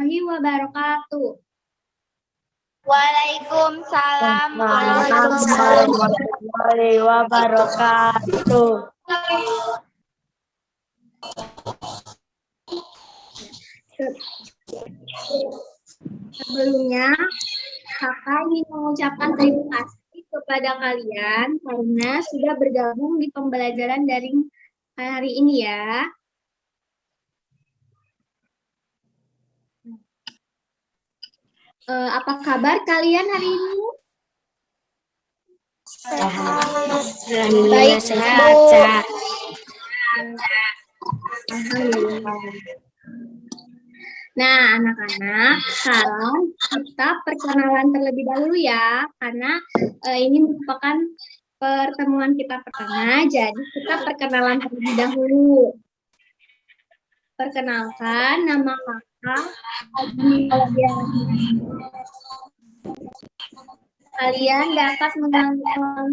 warahmatullahi wabarakatuh. Waalaikumsalam warahmatullahi wabarakatuh. Sebelumnya, kakak ingin mengucapkan terima kasih kepada kalian karena sudah bergabung di pembelajaran daring hari ini ya. Apa kabar kalian hari ini? Alhamdulillah sehat. Alhamdulillah. Nah, anak-anak, sekarang kita perkenalan terlebih dahulu ya, karena ini merupakan pertemuan kita pertama, jadi kita perkenalan terlebih dahulu. Perkenalkan, nama kakak Azmi Auliani. Kalian dapat mengenal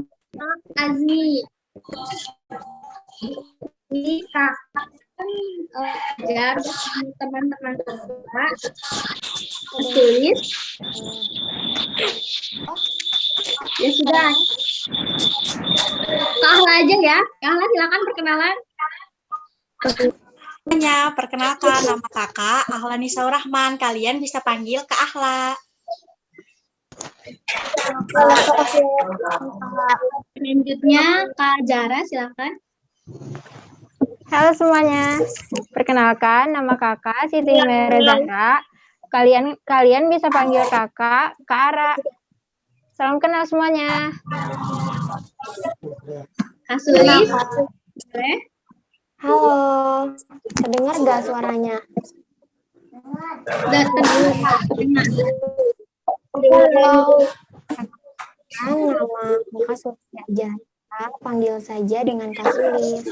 Azmi. Ini kakak belajar bersama teman-teman kakak tulis. Ya sudah. Kak Ahla aja ya. Kak Ahla silakan perkenalan. Perkenalkan, nama kakak Ahla Nisaur Rahman. Kalian bisa panggil Kak Ahla. Selanjutnya Kak Jara silakan. Halo semuanya, perkenalkan nama kakak Siti Mere Zahra. Kalian bisa panggil kakak Kak Ara. Salam kenal semuanya. Kak Sulis, boleh? Halo, terdengar gak suaranya? Udah terdengar. Halo. Nama Kak Sulis aja. Panggil saja dengan Kak Sulis.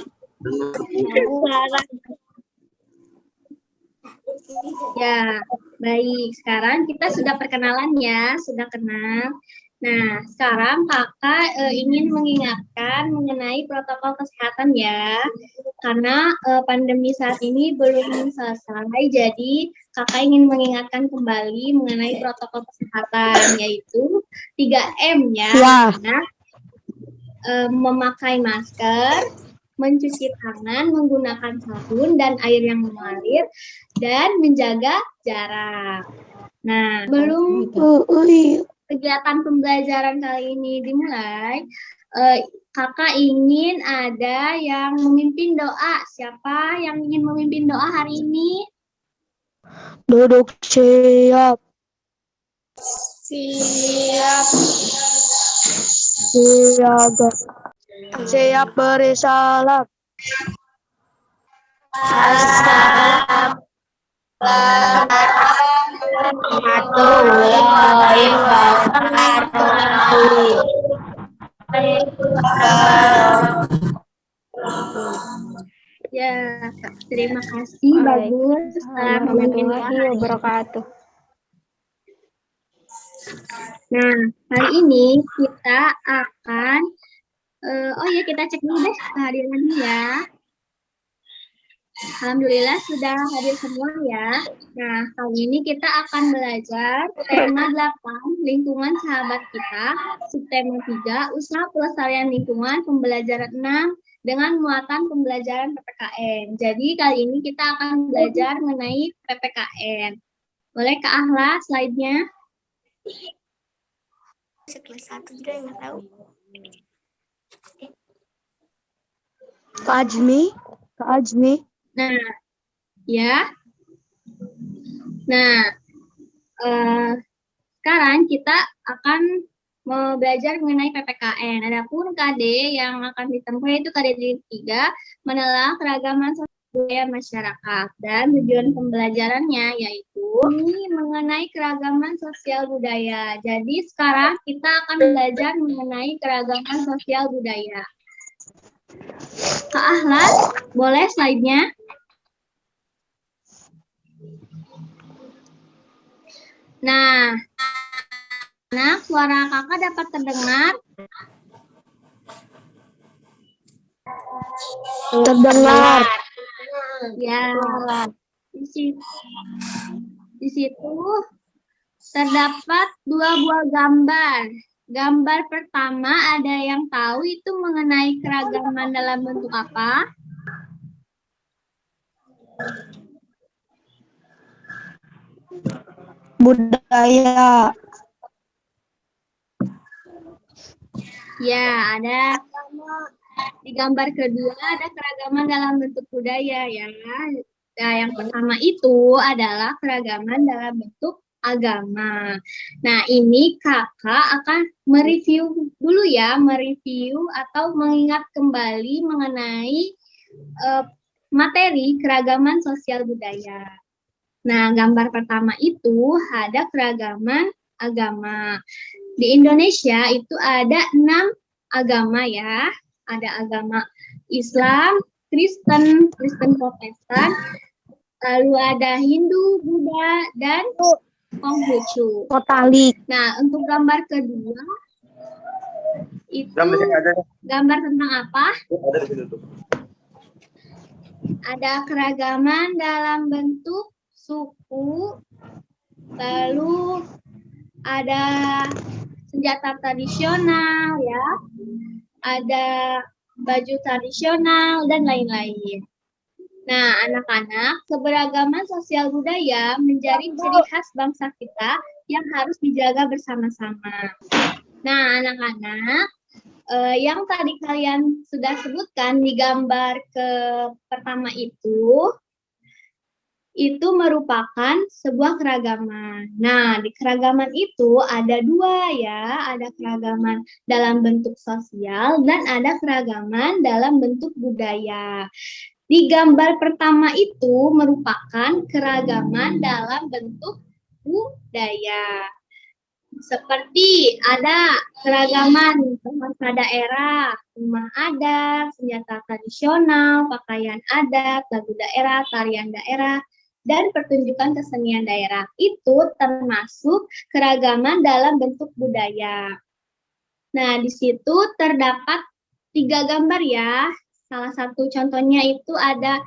Ya, baik. Sekarang kita sudah perkenalan ya, sudah kenal. Nah, sekarang kakak ingin mengingatkan mengenai protokol kesehatan ya. Karena pandemi saat ini belum selesai, jadi kakak ingin mengingatkan kembali mengenai protokol kesehatan, yaitu 3M ya. Karena memakai masker, mencuci tangan menggunakan sabun dan air yang mengalir, dan menjaga jarak. Nah, belum kegiatan pembelajaran kali ini dimulai, kakak ingin ada yang memimpin doa. Siapa yang ingin memimpin doa hari ini? Duduk siap. Siap. Siaga. Siap beri salam. Warahmatullahi wabarakatuh. Ya, terima kasih. Bagus. Warahmatullahi wabarakatuh. Nah, hari ini kita akan kita cek dulu deh kehadirannya ya. Alhamdulillah sudah hadir semua ya. Nah, kali ini kita akan belajar tema 8, lingkungan sahabat kita, subtema 3, usaha pelestarian lingkungan, pembelajaran 6, dengan muatan pembelajaran PPKN. Jadi kali ini kita akan belajar mengenai PPKN. Boleh Kak Ahla slide-nya? Kelas 1 juga nggak tahu. Kak Ajmi. Nah, ya. Nah, sekarang kita akan belajar mengenai PPKN. Adapun KD yang akan ditempuh yaitu KD 3, menelaah keragaman sosial budaya masyarakat. Dan tujuan pembelajarannya yaitu mengenai keragaman sosial budaya. Jadi sekarang kita akan belajar mengenai keragaman sosial budaya. Kak Ahla, boleh slide-nya? Nah, suara kakak dapat terdengar? Terdengar. Ya. Di situ terdapat dua buah gambar. Gambar pertama ada yang tahu itu mengenai keragaman dalam bentuk apa? Budaya. Ya, ada. Di gambar kedua ada keragaman dalam bentuk budaya ya. Nah, yang pertama itu adalah keragaman dalam bentuk agama. Nah, ini kakak akan mereview dulu ya, mereview atau mengingat kembali mengenai materi keragaman sosial budaya. Nah, gambar pertama itu ada keragaman agama. Di Indonesia itu ada 6 agama ya. Ada agama Islam, Kristen Protestan, lalu ada Hindu, Buddha, dan Konghucu. Katolik. Nah, untuk gambar kedua, itu gambar tentang apa? Ada keragaman dalam bentuk suku, lalu ada senjata tradisional ya, ada baju tradisional, dan lain-lain. Nah, anak-anak, keberagaman sosial budaya menjadi ciri khas bangsa kita yang harus dijaga bersama-sama. Nah, anak-anak, yang tadi kalian sudah sebutkan di gambar pertama itu merupakan sebuah keragaman. Nah, di keragaman itu ada 2 ya, ada keragaman dalam bentuk sosial dan ada keragaman dalam bentuk budaya. Di gambar pertama itu merupakan keragaman dalam bentuk budaya. Seperti ada keragaman bahasa daerah, rumah adat, senjata tradisional, pakaian adat, lagu daerah, tarian daerah, dan pertunjukan kesenian daerah. Itu termasuk keragaman dalam bentuk budaya. Nah, di situ terdapat 3 gambar ya. Salah satu contohnya itu ada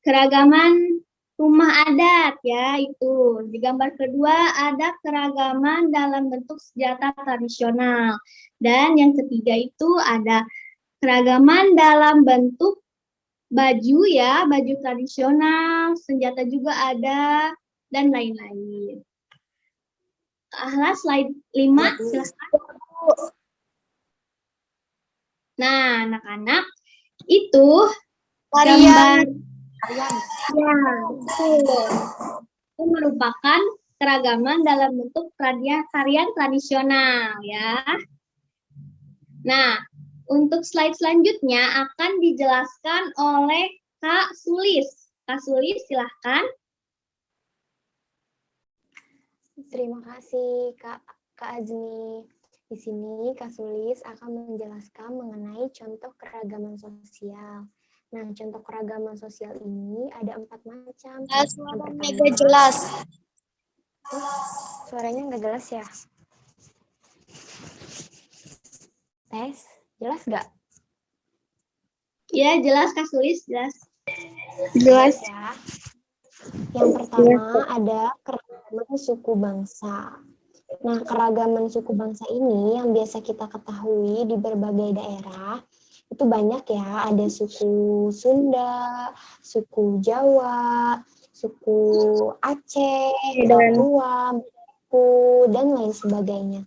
keragaman rumah adat ya, itu. Di gambar kedua ada keragaman dalam bentuk senjata tradisional. Dan yang ketiga itu ada keragaman dalam bentuk baju ya, baju tradisional, senjata juga ada, dan lain-lain. Slide 5, silakan. Nah, anak-anak, itu gambar ya, itu merupakan keragaman dalam bentuk tarian tradisional ya. Nah, untuk slide selanjutnya akan dijelaskan oleh Kak Sulis. Kak Sulis, silahkan. Terima kasih Kak Azmi. Di sini Kak Sulis akan menjelaskan mengenai contoh keragaman sosial. Nah, contoh keragaman sosial ini ada 4 macam. Suaranya gak jelas. Suaranya nggak jelas ya? Tes, jelas nggak? Ya, jelas Kak Sulis, jelas. Jelas. Ya. Yang pertama ada keragaman suku bangsa. Nah, keragaman suku bangsa ini yang biasa kita ketahui di berbagai daerah, itu banyak ya, ada suku Sunda, suku Jawa, suku Aceh, Papua, Maluku, dan lain sebagainya.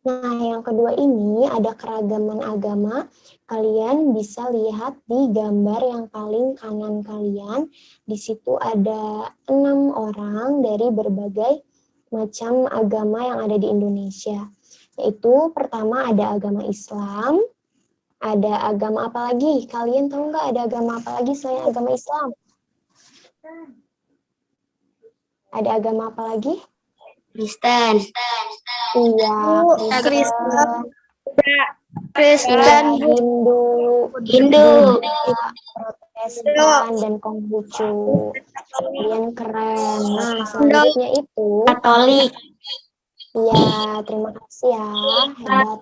Nah, yang kedua ini ada keragaman agama. Kalian bisa lihat di gambar yang paling kanan kalian. Di situ ada 6 orang dari berbagai macam agama yang ada di Indonesia. Yaitu pertama ada agama Islam, ada agama apa lagi? Kalian tahu nggak ada agama apa lagi selain agama Islam? Ada agama apa lagi? Kristen. Iya, Kristen. Hindu, Protestan, dan Konghucu. Kalian keren. Nah, selanjutnya itu Katolik. Iya, terima kasih ya, hebat.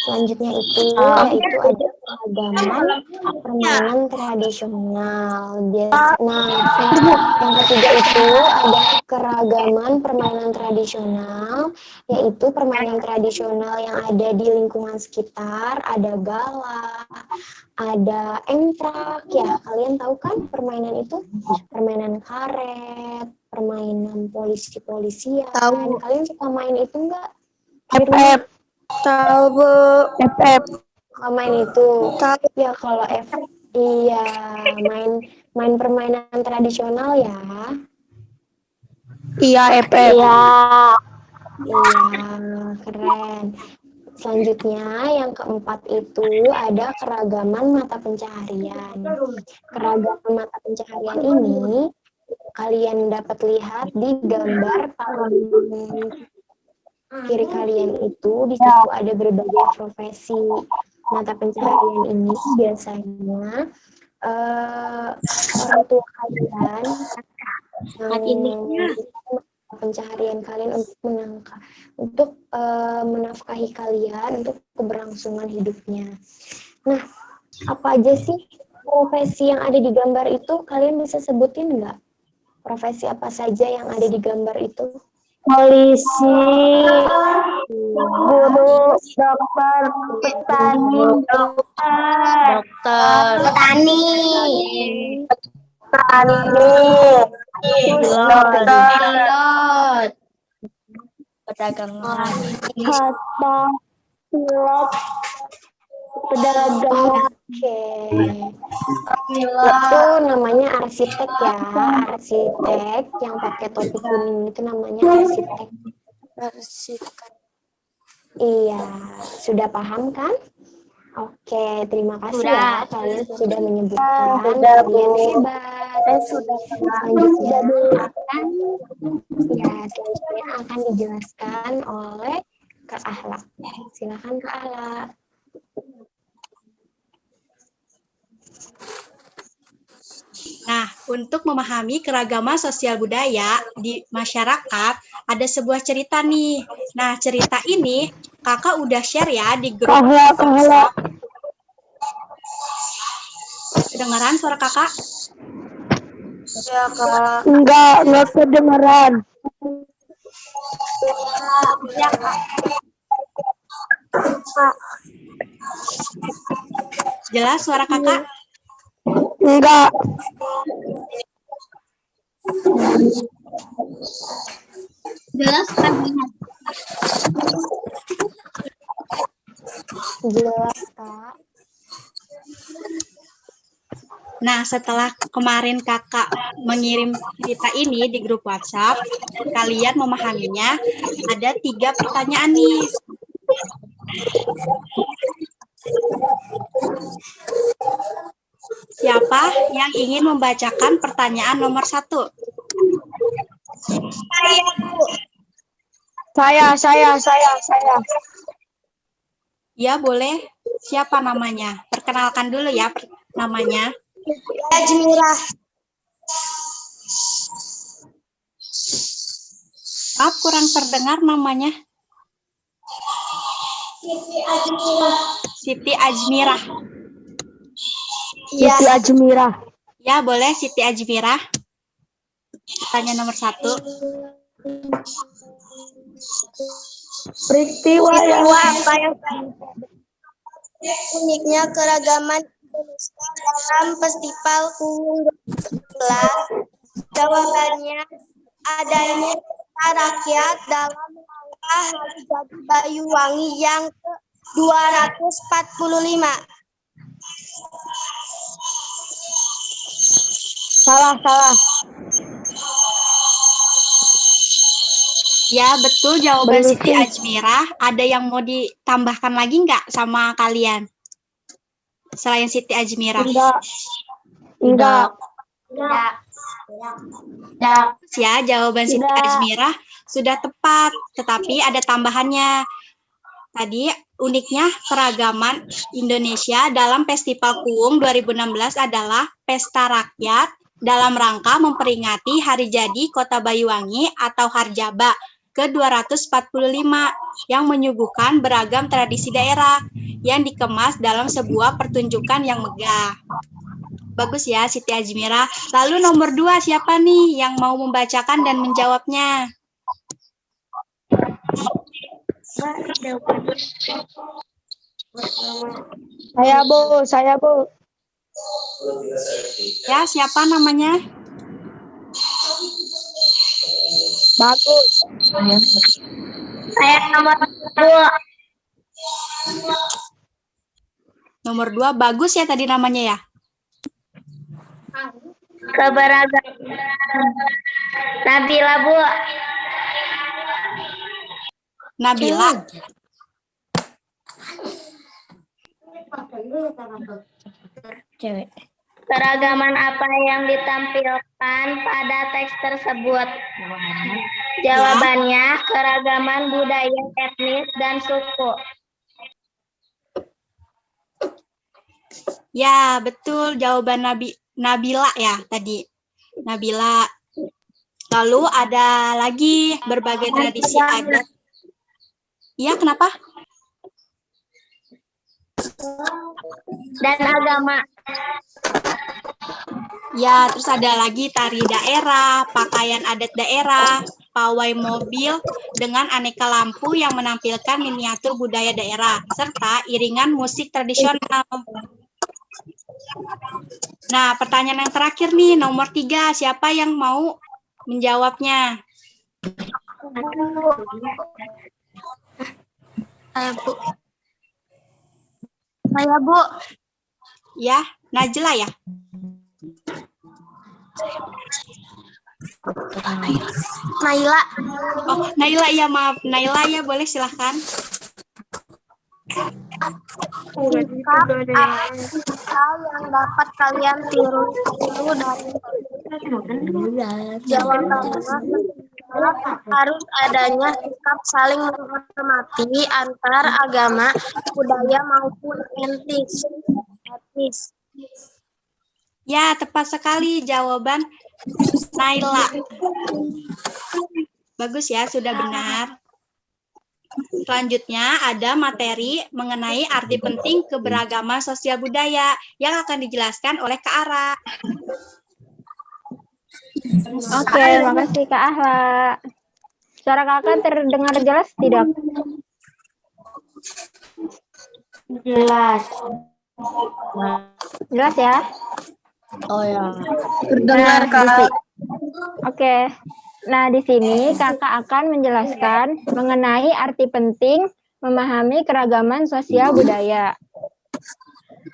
Selanjutnya itu yaitu ada keragaman permainan tradisional. Nah, yang ketiga itu ada keragaman permainan tradisional, yaitu permainan tradisional yang ada di lingkungan sekitar. Ada gala, ada emprak, ya kalian tahu kan permainan itu? Permainan karet, permainan polisi-polisian. Kalian suka main itu enggak? FF. Tahu Bu. FF. Kalau main itu, ya kalau iya main permainan tradisional ya. Iya FF. Iya, keren. Selanjutnya yang keempat itu ada keragaman mata pencaharian. Keragaman mata pencaharian ini kalian dapat lihat di gambar paling kiri kalian itu. Di situ ada berbagai profesi. Mata pencaharian ini biasanya orang tua kalian pencaharian kalian untuk menafkahi kalian untuk keberlangsungan hidupnya. Nah, apa aja sih profesi yang ada di gambar itu? Kalian bisa sebutin nggak? Profesi apa saja yang ada di gambar itu? Polisi, guru, dokter, petani, pilot, pedagang, pilot, pedagang. Oke. Itu namanya arsitek ya. Arsitek yang pakai topi kuning itu namanya arsitek. Iya, sudah paham kan? Oke, terima kasih ya kalian sudah menyebutkan. Kalian hebat. Selanjutnya akan dijelaskan oleh Kak Ahlak. Silakan Kak Ahlak. Nah, untuk memahami keragaman sosial budaya di masyarakat, ada sebuah cerita nih. Nah, cerita ini kakak udah share ya di grup. Kedengaran suara kakak? Ya, Kak. Enggak kedengeran. Ya, Kak. Jelas suara kakak? Enggak. Jelas kan? Jelas, Kak. Nah, setelah kemarin kakak mengirim cerita ini di grup WhatsApp, kalian memahaminya, ada 3 pertanyaan nih. Siapa yang ingin membacakan pertanyaan nomor 1? Saya. Ya, boleh. Siapa namanya? Perkenalkan dulu ya namanya. Ajmirah. Maaf, kurang terdengar namanya. Siti Ajmirah. Siti Ajmirah. Ya, boleh Siti Ajmirah. Pertanyaan nomor 1. Peristiwa apa yang uniknya keragaman Indonesia dalam Festival Kuwung 2012? Jawabannya adanya pesta rakyat dalam rangka Hari Jadi Banyuwangi yang ke-245. Salah. Ya, betul jawaban Berarti. Siti Ajmirah. Ada yang mau ditambahkan lagi nggak sama kalian? Selain Siti Ajmirah. Enggak. Ya, jawaban Siti Tidak. Ajmirah sudah tepat, tetapi ada tambahannya. Tadi uniknya keragaman Indonesia dalam Festival Kuwung 2016 adalah pesta rakyat dalam rangka memperingati Hari Jadi Kota Banyuwangi atau Harjaba ke-245 yang menyuguhkan beragam tradisi daerah yang dikemas dalam sebuah pertunjukan yang megah. Bagus ya, Siti Ajmira. Lalu nomor 2, siapa nih yang mau membacakan dan menjawabnya? Saya, Bu. Ya, siapa namanya? Bagus. Saya nomor 2. Nomor 2, bagus ya tadi namanya ya? Keberagaman. Nabila, Bu. Nabila. Keragaman apa yang ditampilkan pada teks tersebut? Jawabannya, keragaman budaya, etnis, dan suku. Ya, betul jawaban Nabila ya tadi. Nabila. Lalu ada lagi berbagai tradisi adat. Iya, kenapa? Dan agama. Ya, terus ada lagi tari daerah, pakaian adat daerah, pawai mobil dengan aneka lampu yang menampilkan miniatur budaya daerah, serta iringan musik tradisional. Nah, pertanyaan yang terakhir nih, nomor 3, siapa yang mau menjawabnya? Bu. Saya, Bu. Ya, Najla ya? Naila. Oh, Naila ya, maaf. Naila ya, boleh silahkan. Sikap yang dapat kalian tiru itu dari jawabannya harus adanya sikap saling menghormati antar agama, budaya maupun etnis. Ya, tepat sekali jawaban Naila. Bagus ya, sudah benar. Selanjutnya ada materi mengenai arti penting keberagaman sosial budaya yang akan dijelaskan oleh Kak Ara. Oke, makasih Kak Ahla. Suara kakak terdengar jelas tidak? Jelas. Jelas ya? Oh ya. Terdengar Kak. Oke. Nah, di sini kakak akan menjelaskan mengenai arti penting memahami keragaman sosial budaya.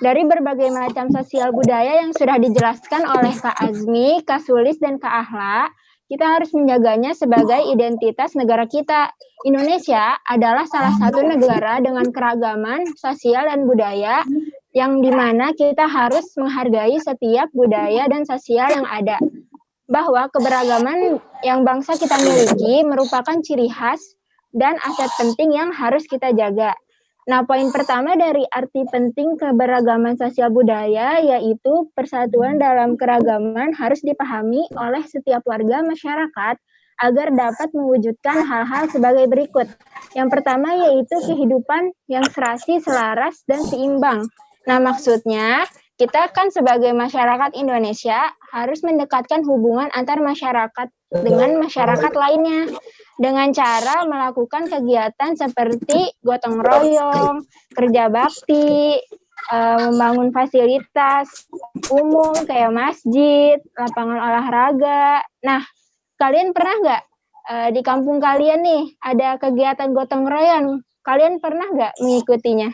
Dari berbagai macam sosial budaya yang sudah dijelaskan oleh Kak Azmi, Kak Sulis, dan Kak Ahla, kita harus menjaganya sebagai identitas negara kita. Indonesia adalah salah satu negara dengan keragaman sosial dan budaya yang dimana kita harus menghargai setiap budaya dan sosial yang ada. Bahwa keberagaman yang bangsa kita miliki merupakan ciri khas dan aset penting yang harus kita jaga. Nah, poin pertama dari arti penting keberagaman sosial budaya yaitu persatuan dalam keragaman harus dipahami oleh setiap warga masyarakat agar dapat mewujudkan hal-hal sebagai berikut. Yang pertama yaitu kehidupan yang serasi, selaras, dan seimbang. Nah, maksudnya kita kan sebagai masyarakat Indonesia harus mendekatkan hubungan antar masyarakat dengan masyarakat lainnya dengan cara melakukan kegiatan seperti gotong royong, kerja bakti, membangun fasilitas umum kayak masjid, lapangan olahraga. Nah, kalian pernah nggak di kampung kalian nih ada kegiatan gotong royong? Kalian pernah nggak mengikutinya?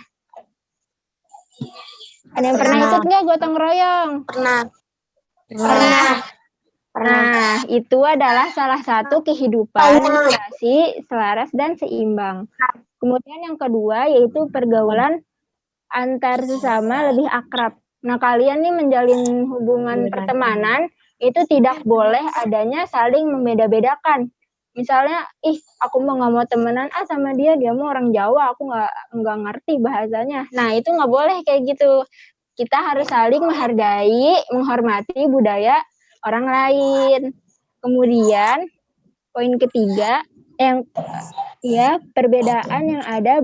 Ada yang pernah ikut nggak gotong royong? Pernah. Nah, itu adalah salah satu kehidupan serasi, selaras, dan seimbang. Kemudian yang kedua yaitu pergaulan antar sesama lebih akrab. Nah, kalian nih menjalin hubungan pertemanan itu tidak boleh adanya saling membeda-bedakan. Misalnya, aku nggak mau temenan sama dia mau orang Jawa, aku nggak ngerti bahasanya. Nah, itu nggak boleh kayak gitu. Kita harus saling menghargai, menghormati budaya orang lain. Kemudian, poin ketiga, perbedaan yang ada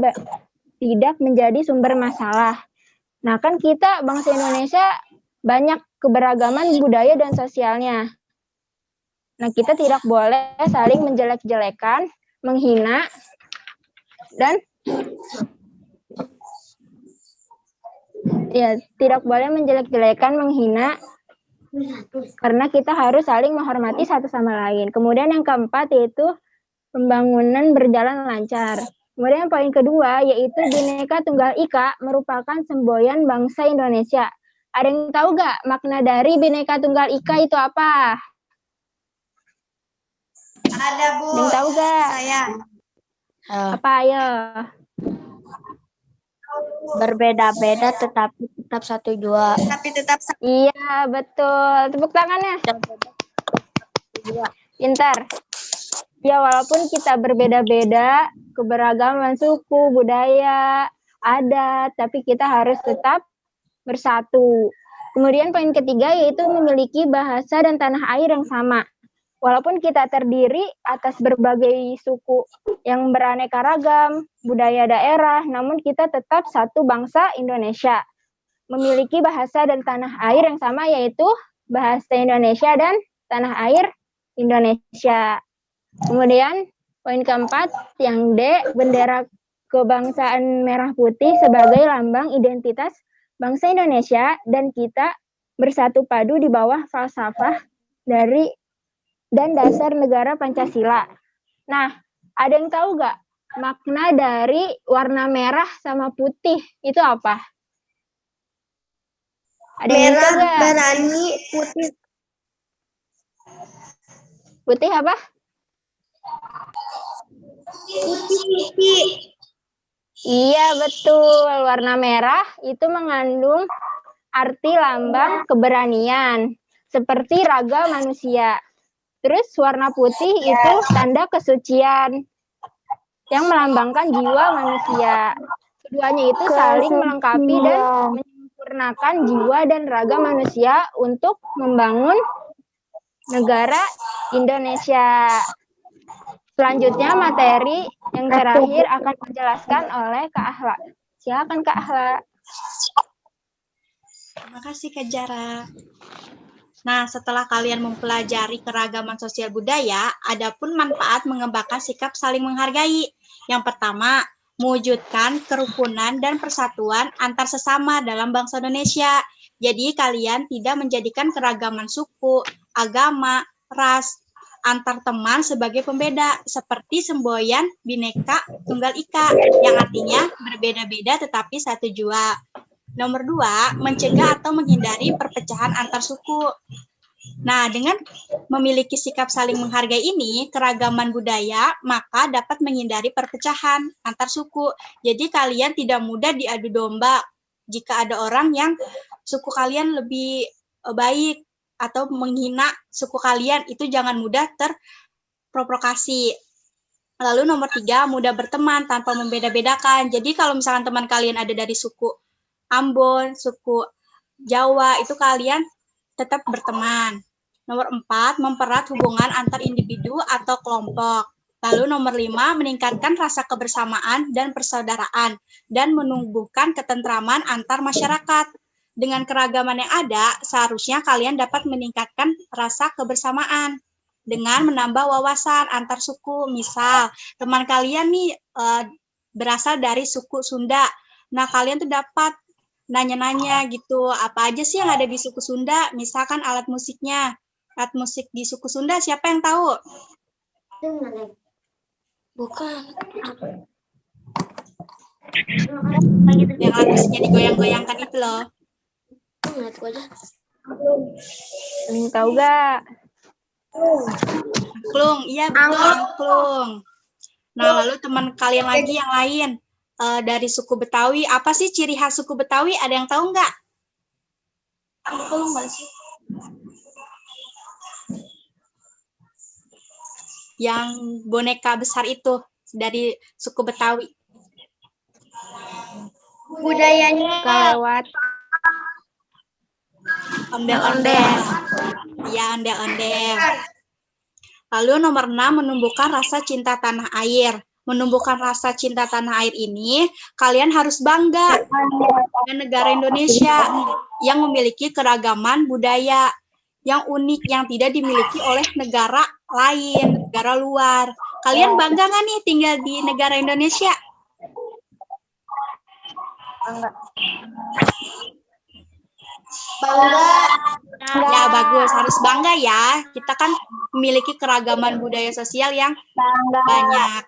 tidak menjadi sumber masalah. Nah, kan kita bangsa Indonesia banyak keberagaman budaya dan sosialnya. Nah, kita tidak boleh saling menjelek-jelekan, menghina, dan tidak boleh menjelek-jelekan, menghina, karena kita harus saling menghormati satu sama lain. Kemudian yang keempat yaitu pembangunan berjalan lancar. Kemudian poin kedua yaitu Bhinneka Tunggal Ika merupakan semboyan bangsa Indonesia. Ada yang tahu gak makna dari Bhinneka Tunggal Ika itu apa? Ada, Bu. Ada yang tahu gak? Saya. Apa, ayo? Berbeda-beda tetapi tetap satu jua. Tapi tetap Iya, betul. Tepuk tangannya. Pintar. Ya, walaupun kita berbeda-beda, keberagaman suku, budaya, adat, tapi kita harus tetap bersatu. Kemudian poin ketiga yaitu memiliki bahasa dan tanah air yang sama. Walaupun kita terdiri atas berbagai suku yang beraneka ragam, budaya daerah, namun kita tetap satu bangsa Indonesia. Memiliki bahasa dan tanah air yang sama yaitu bahasa Indonesia dan tanah air Indonesia. Kemudian poin keempat yang D, bendera kebangsaan merah putih sebagai lambang identitas bangsa Indonesia dan kita bersatu padu di bawah falsafah dan dasar negara Pancasila. Nah, ada yang tahu nggak makna dari warna merah sama putih itu apa? Ada yang tahu nggak? berani, putih. Putih apa? Putih. Iya, betul. Warna merah itu mengandung arti lambang keberanian, seperti raga manusia. Terus warna putih itu tanda kesucian yang melambangkan jiwa manusia. Keduanya itu saling melengkapi dan menyempurnakan jiwa dan raga manusia untuk membangun negara Indonesia. Selanjutnya materi yang terakhir akan dijelaskan oleh Kak Ahla. Silakan Kak Ahla. Terima kasih Kak Jara. Nah, setelah kalian mempelajari keragaman sosial budaya, ada pun manfaat mengembangkan sikap saling menghargai. Yang pertama, mewujudkan kerukunan dan persatuan antar sesama dalam bangsa Indonesia. Jadi, kalian tidak menjadikan keragaman suku, agama, ras, antar teman sebagai pembeda, seperti semboyan Bhinneka Tunggal Ika, yang artinya berbeda-beda tetapi satu jua. Nomor 2, mencegah atau menghindari perpecahan antar suku. Nah, dengan memiliki sikap saling menghargai ini, keragaman budaya, maka dapat menghindari perpecahan antar suku. Jadi kalian tidak mudah diadu domba jika ada orang yang suku kalian lebih baik atau menghina suku kalian, itu jangan mudah terprovokasi. Lalu nomor 3, mudah berteman tanpa membeda-bedakan. Jadi kalau misalkan teman kalian ada dari suku Ambon, suku Jawa, itu kalian tetap berteman. Nomor 4, mempererat hubungan antar individu atau kelompok. Lalu nomor 5, meningkatkan rasa kebersamaan dan persaudaraan dan menumbuhkan ketentraman antar masyarakat. Dengan keragaman yang ada, seharusnya kalian dapat meningkatkan rasa kebersamaan dengan menambah wawasan antar suku. Misal, teman kalian nih berasal dari suku Sunda. Nah, kalian tuh dapat nanya-nanya gitu, apa aja sih yang ada di suku Sunda? Misalkan alat musiknya. Alat musik di suku Sunda siapa yang tahu? Bukan. Yang alat musiknya digoyang-goyangkan itu loh. Tahu gak? Angklung, iya betul angklung. Nah, lalu teman kalian lagi yang lain dari suku Betawi, apa sih ciri khas suku Betawi? Ada yang tahu nggak? Angklung nggak sih? Yang boneka besar itu dari suku Betawi. Budayanya Kelewat. Ondel-ondel. Iya, ondel-ondel. Lalu nomor 6, menumbuhkan rasa cinta tanah air. Menumbuhkan rasa cinta tanah air ini, kalian harus bangga dengan negara Indonesia yang memiliki keragaman budaya yang unik, yang tidak dimiliki oleh negara lain, negara luar. Kalian bangga nggak nih tinggal di negara Indonesia? Bangga. Ya, bagus. Harus bangga ya. Kita kan memiliki keragaman budaya sosial yang banyak.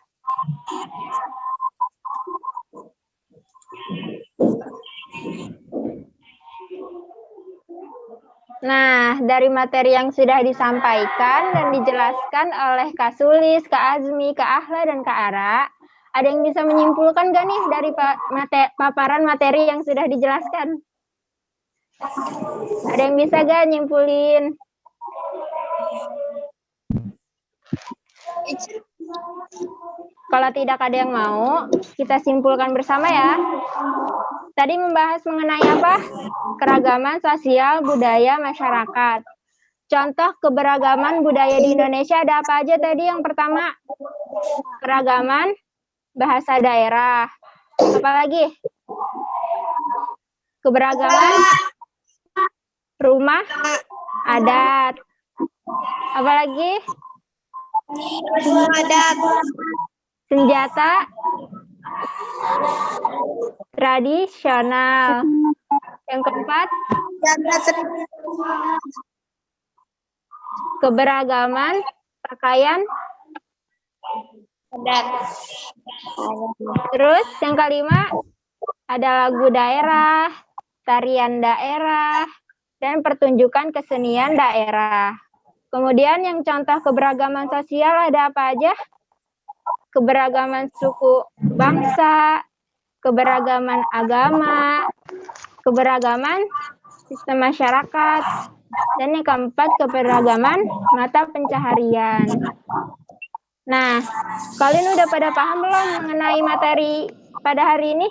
Nah, dari materi yang sudah disampaikan dan dijelaskan oleh Kak Sulis, Kak Azmi, Kak Ahla, dan Kak Ara, ada yang bisa menyimpulkan nggak nih dari paparan materi yang sudah dijelaskan? Ada yang bisa nggak nyimpulin? Kalau tidak ada yang mau, kita simpulkan bersama ya. Tadi membahas mengenai apa? Keragaman sosial budaya masyarakat. Contoh keberagaman budaya di Indonesia ada apa aja tadi? Yang pertama, keragaman bahasa daerah. Apalagi? Keberagaman rumah adat. Apalagi? Adat. Senjata tradisional. Yang keempat, keberagaman pakaian adat. Terus yang kelima, ada lagu daerah, tarian daerah, dan pertunjukan kesenian daerah. Kemudian yang contoh keberagaman sosial ada apa aja? Keberagaman suku bangsa, keberagaman agama, keberagaman sistem masyarakat, dan yang keempat keberagaman mata pencaharian. Nah, kalian udah pada paham belum mengenai materi pada hari ini?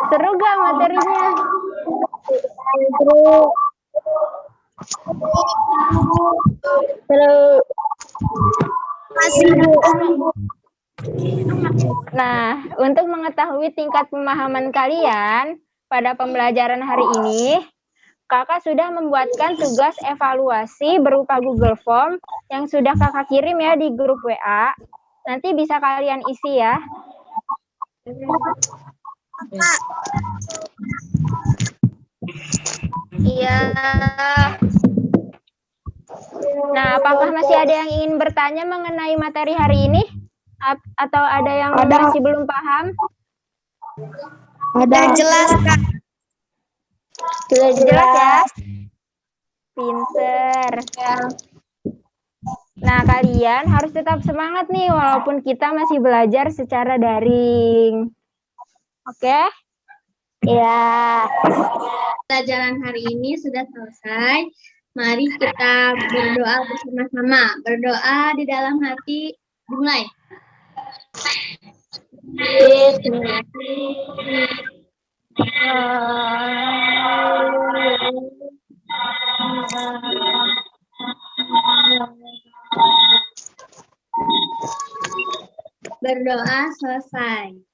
Seru gak materinya? Seru. Nah, untuk mengetahui tingkat pemahaman kalian pada pembelajaran hari ini, Kakak sudah membuatkan tugas evaluasi berupa Google Form yang sudah Kakak kirim ya di grup WA. Nanti bisa kalian isi ya. Iya. Nah, apakah masih ada yang ingin bertanya mengenai materi hari ini? Atau ada yang masih belum paham? Ada Jelas, Kak. Sudah jelas ya? Pinter. Nah, kalian harus tetap semangat nih walaupun kita masih belajar secara daring. Oke? ya. Pelajaran hari ini sudah selesai. Mari kita berdoa bersama-sama. Berdoa di dalam hati. Dimulai. Berdoa selesai.